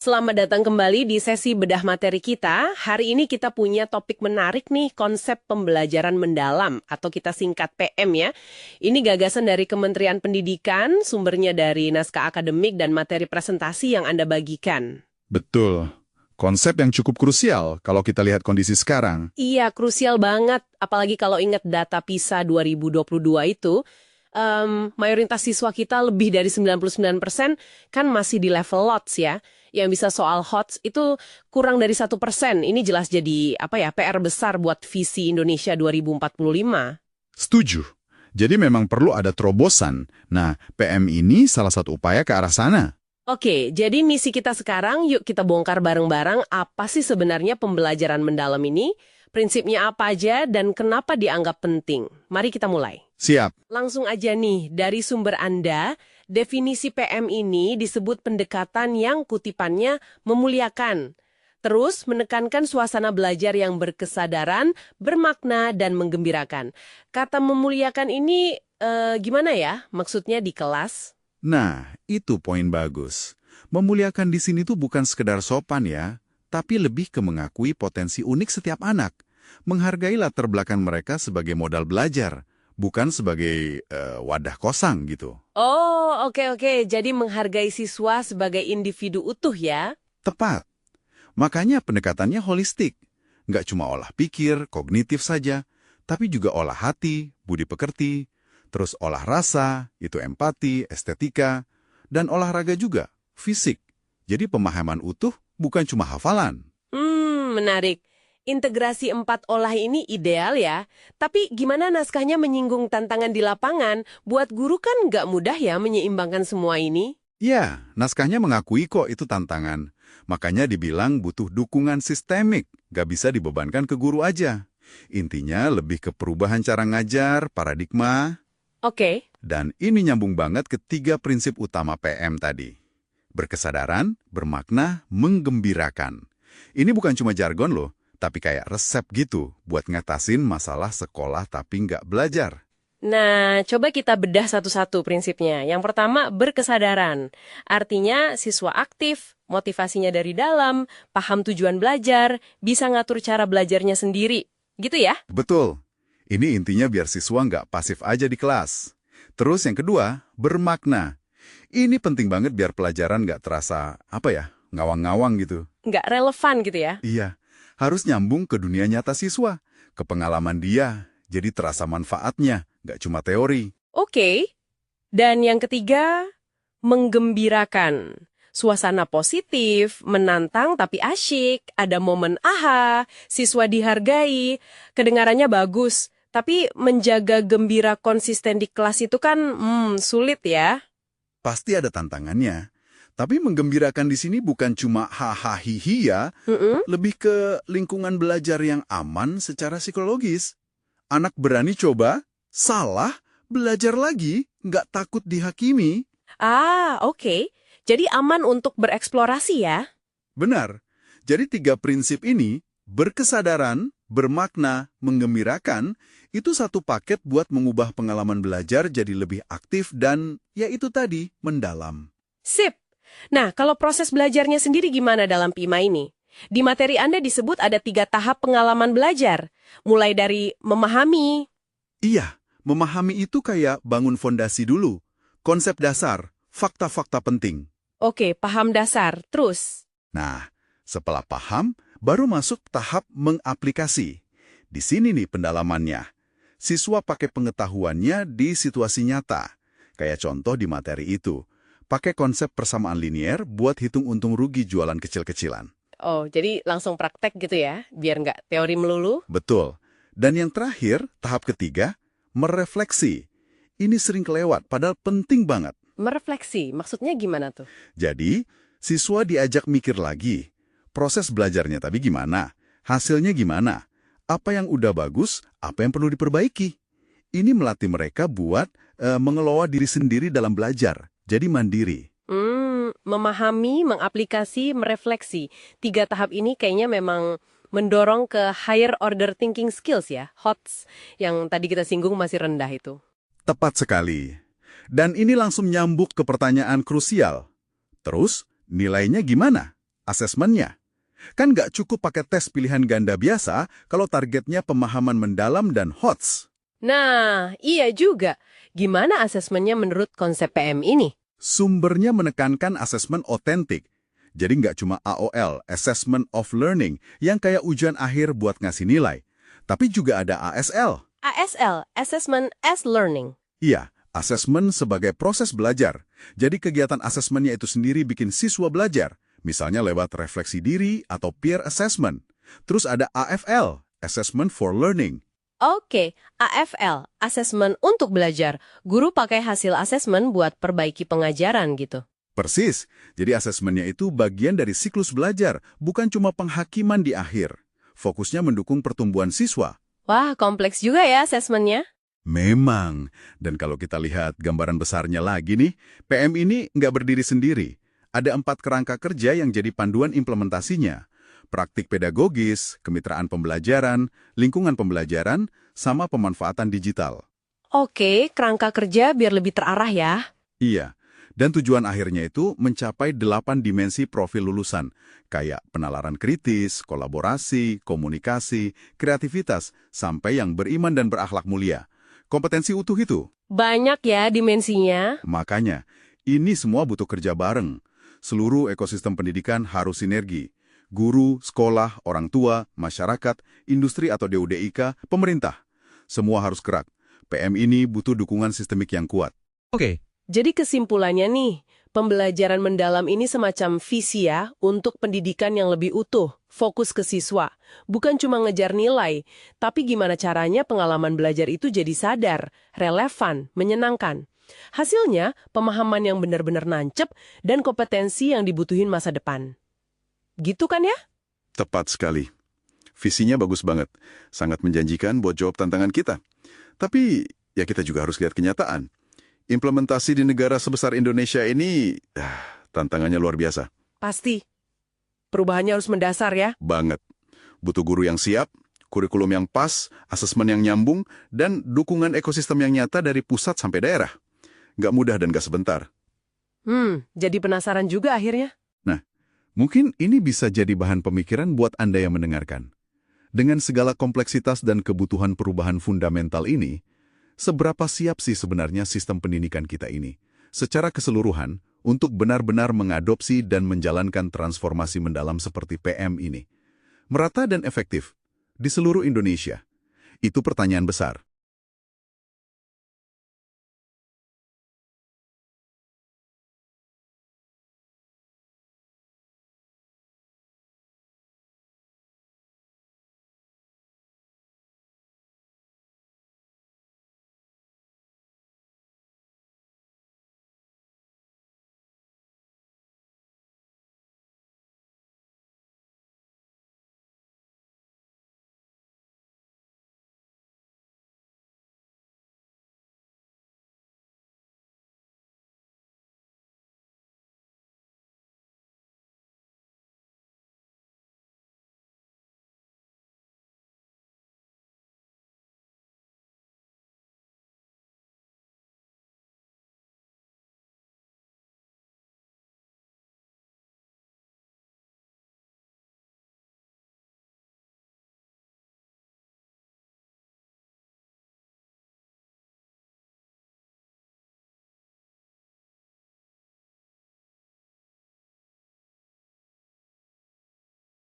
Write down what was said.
Selamat datang kembali di sesi bedah materi kita. Hari ini kita punya topik menarik nih, konsep pembelajaran mendalam atau kita singkat PM ya. Ini gagasan dari Kementerian Pendidikan, sumbernya dari naskah akademik dan materi presentasi yang Anda bagikan. Betul. Konsep yang cukup krusial kalau kita lihat kondisi sekarang. Iya, krusial banget. Apalagi kalau ingat data PISA 2022 itu, mayoritas siswa kita lebih dari 99% kan masih di level LOTS ya. Yang bisa soal HOTS itu kurang dari 1%. Ini jelas jadi PR besar buat visi Indonesia 2045. Setuju. Jadi memang perlu ada terobosan. Nah, PM ini salah satu upaya ke arah sana. Oke, jadi misi kita sekarang, yuk kita bongkar bareng-bareng apa sih sebenarnya pembelajaran mendalam ini, prinsipnya apa aja, dan kenapa dianggap penting. Mari kita mulai. Siap. Langsung aja nih, dari sumber Anda, definisi PM ini disebut pendekatan yang kutipannya memuliakan. Terus menekankan suasana belajar yang berkesadaran, bermakna, dan menggembirakan. Kata memuliakan ini gimana ya? Maksudnya di kelas? Nah, itu poin bagus. Memuliakan di sini tuh bukan sekedar sopan ya, tapi lebih ke mengakui potensi unik setiap anak. Menghargai latar belakang mereka sebagai modal belajar, bukan sebagai wadah kosong gitu. Oh, oke. Jadi menghargai siswa sebagai individu utuh ya? Tepat. Makanya pendekatannya holistik. Nggak cuma olah pikir, kognitif saja, tapi juga olah hati, budi pekerti, terus olah rasa, itu empati, estetika, dan olahraga juga, fisik. Jadi pemahaman utuh bukan cuma hafalan. Menarik. Integrasi 4 olah ini ideal ya. Tapi gimana naskahnya menyinggung tantangan di lapangan? Buat guru kan nggak mudah ya menyeimbangkan semua ini? Ya, naskahnya mengakui kok itu tantangan. Makanya dibilang butuh dukungan sistemik, nggak bisa dibebankan ke guru aja. Intinya lebih ke perubahan cara ngajar, paradigma. Oke. Dan ini nyambung banget ke 3 prinsip utama PM tadi. Berkesadaran, bermakna, menggembirakan. Ini bukan cuma jargon loh, tapi kayak resep gitu buat ngatasin masalah sekolah tapi nggak belajar. Nah, coba kita bedah satu-satu prinsipnya. Yang pertama, berkesadaran. Artinya siswa aktif, motivasinya dari dalam, paham tujuan belajar, bisa ngatur cara belajarnya sendiri. Gitu ya? Betul. Ini intinya biar siswa nggak pasif aja di kelas. Terus yang kedua, bermakna. Ini penting banget biar pelajaran nggak terasa, ngawang-ngawang gitu. Nggak relevan gitu ya? Iya, harus nyambung ke dunia nyata siswa, ke pengalaman dia, jadi terasa manfaatnya, nggak cuma teori. Oke. Dan yang ketiga, menggembirakan. Suasana positif, menantang tapi asyik, ada momen aha, siswa dihargai, kedengarannya bagus. Tapi menjaga gembira konsisten di kelas itu kan sulit ya. Pasti ada tantangannya. Tapi menggembirakan di sini bukan cuma hahaha ya, lebih ke lingkungan belajar yang aman secara psikologis. Anak berani coba, salah, belajar lagi, nggak takut dihakimi. Oke. Jadi aman untuk bereksplorasi ya? Benar. Jadi 3 prinsip ini, berkesadaran, bermakna, menggembirakan, itu satu paket buat mengubah pengalaman belajar jadi lebih aktif dan, ya itu tadi, mendalam. Sip. Nah, kalau proses belajarnya sendiri gimana dalam PIMA ini? Di materi Anda disebut ada 3 tahap pengalaman belajar. Mulai dari memahami. Iya, memahami itu kayak bangun fondasi dulu. Konsep dasar, fakta-fakta penting. Oke, paham dasar. Terus? Nah, setelah paham, baru masuk tahap mengaplikasi. Di sini nih pendalamannya. Siswa pakai pengetahuannya di situasi nyata. Kayak contoh di materi itu. Pakai konsep persamaan linier buat hitung untung rugi jualan kecil-kecilan. Oh, jadi langsung praktek gitu ya? Biar nggak teori melulu? Betul. Dan yang terakhir, tahap ketiga, merefleksi. Ini sering kelewat, padahal penting banget. Merefleksi, maksudnya gimana tuh? Jadi, siswa diajak mikir lagi. Proses belajarnya tapi gimana? Hasilnya gimana? Apa yang udah bagus, apa yang perlu diperbaiki? Ini melatih mereka buat mengelola diri sendiri dalam belajar. Jadi mandiri. Memahami, mengaplikasi, merefleksi. 3 tahap ini kayaknya memang mendorong ke higher order thinking skills ya, HOTS, yang tadi kita singgung masih rendah itu. Tepat sekali. Dan ini langsung nyambuk ke pertanyaan krusial. Terus, nilainya gimana? asesmennya. Kan nggak cukup pakai tes pilihan ganda biasa kalau targetnya pemahaman mendalam dan HOTS. Nah, iya juga. Gimana asesmennya menurut konsep PM ini? Sumbernya menekankan asesmen otentik. Jadi nggak cuma AOL, Assessment of Learning, yang kayak ujian akhir buat ngasih nilai. Tapi juga ada ASL. ASL, Assessment as Learning. Iya, asesmen sebagai proses belajar. Jadi kegiatan asesmennya itu sendiri bikin siswa belajar. Misalnya lewat refleksi diri atau peer assessment. Terus ada AFL, Assessment for Learning. Oke, AFL, Assessment untuk belajar. Guru pakai hasil asesmen buat perbaiki pengajaran gitu. Persis, jadi asesmennya itu bagian dari siklus belajar, bukan cuma penghakiman di akhir. Fokusnya mendukung pertumbuhan siswa. Wah, kompleks juga ya asesmennya. Memang, dan kalau kita lihat gambaran besarnya lagi nih, PM ini nggak berdiri sendiri. Ada 4 kerangka kerja yang jadi panduan implementasinya. Praktik pedagogis, kemitraan pembelajaran, lingkungan pembelajaran, sama pemanfaatan digital. Oke, kerangka kerja biar lebih terarah ya. Iya, dan tujuan akhirnya itu mencapai 8 dimensi profil lulusan, kayak penalaran kritis, kolaborasi, komunikasi, kreativitas, sampai yang beriman dan berakhlak mulia. Kompetensi utuh itu. Banyak ya dimensinya. Makanya, ini semua butuh kerja bareng. Seluruh ekosistem pendidikan harus sinergi. Guru, sekolah, orang tua, masyarakat, industri atau DUDIK, pemerintah. Semua harus gerak. PM ini butuh dukungan sistemik yang kuat. Oke, Jadi kesimpulannya nih, pembelajaran mendalam ini semacam visi ya untuk pendidikan yang lebih utuh, fokus ke siswa. Bukan cuma ngejar nilai, tapi gimana caranya pengalaman belajar itu jadi sadar, relevan, menyenangkan. Hasilnya, pemahaman yang benar-benar nancep dan kompetensi yang dibutuhin masa depan. Gitu kan ya? Tepat sekali. Visinya bagus banget. Sangat menjanjikan buat jawab tantangan kita. Tapi, ya kita juga harus lihat kenyataan. Implementasi di negara sebesar Indonesia ini, tantangannya luar biasa. Pasti. Perubahannya harus mendasar ya. Banget. Butuh guru yang siap, kurikulum yang pas, asesmen yang nyambung, dan dukungan ekosistem yang nyata dari pusat sampai daerah. Nggak mudah dan nggak sebentar. Jadi penasaran juga akhirnya. Nah, mungkin ini bisa jadi bahan pemikiran buat Anda yang mendengarkan. Dengan segala kompleksitas dan kebutuhan perubahan fundamental ini, seberapa siap sih sebenarnya sistem pendidikan kita ini, secara keseluruhan, untuk benar-benar mengadopsi dan menjalankan transformasi mendalam seperti PM ini? Merata dan efektif di seluruh Indonesia? Itu pertanyaan besar.